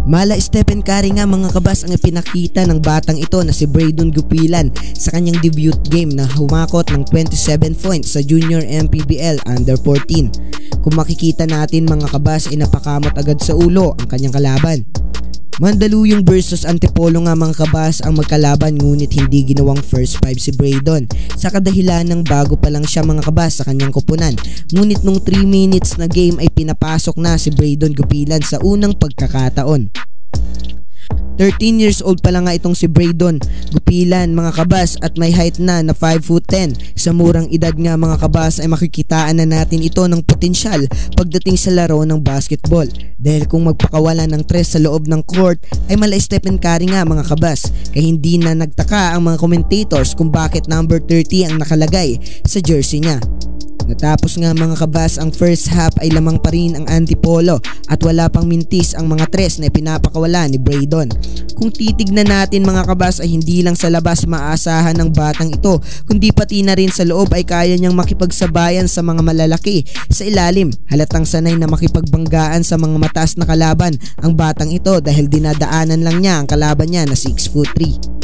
Mala Stephen Curry nga mga kabas ang ipinakita ng batang ito na si Braydon Gupilan sa kanyang debut game na humakot ng 27 points sa Junior MPBL Under 14. Kung makikita natin mga kabas ay napakamot agad sa ulo ang kanyang kalaban. Mandaluyong versus Antipolo nga mga kabas ang magkalaban, ngunit hindi ginawang first 5 si Braydon sa kadahilan ng bago pa lang siya mga kabas sa kanyang kupunan. Ngunit nung 3 minutes na game ay pinapasok na si Braydon Gupilan sa unang pagkakataon. 13 years old pa lang nga itong si Braydon Gupilan mga kabas at may height na 5'10". Sa murang edad nga mga kabas ay makikitaan na natin ito ng potensyal pagdating sa laro ng basketball, dahil kung magpakawala ng 3 sa loob ng court ay mala Stephen Curry nga mga kabas, kaya hindi na nagtaka ang mga commentators kung bakit number 30 ang nakalagay sa jersey niya. Natapos nga mga kabas ang first half ay lamang pa rin ang Antipolo at wala pang mintis ang mga 3 na pinapakawala ni Braydon. Kung titignan natin mga kabas ay hindi lang sa labas maasahan ng batang ito, kundi pati na rin sa loob ay kaya niyang makipagsabayan sa mga malalaki sa ilalim. Halatang sanay na makipagbanggaan sa mga mataas na kalaban ang batang ito dahil dinadaanan lang niya ang kalaban niya na 6'3".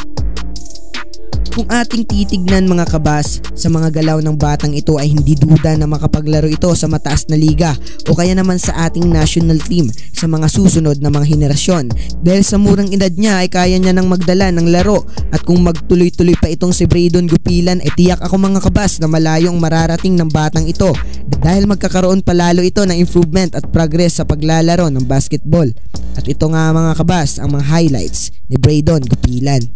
Kung ating titignan mga kabas, sa mga galaw ng batang ito ay hindi duda na makapaglaro ito sa mataas na liga o kaya naman sa ating national team sa mga susunod na mga henerasyon, dahil sa murang edad niya ay kaya niya nang magdala ng laro. At kung magtuloy-tuloy pa itong si Braydon Gupilan ay tiyak ako mga kabas na malayo ang mararating ng batang ito, dahil magkakaroon palalo ito ng improvement at progress sa paglalaro ng basketball. At ito nga mga kabas ang mga highlights ni Braydon Gupilan.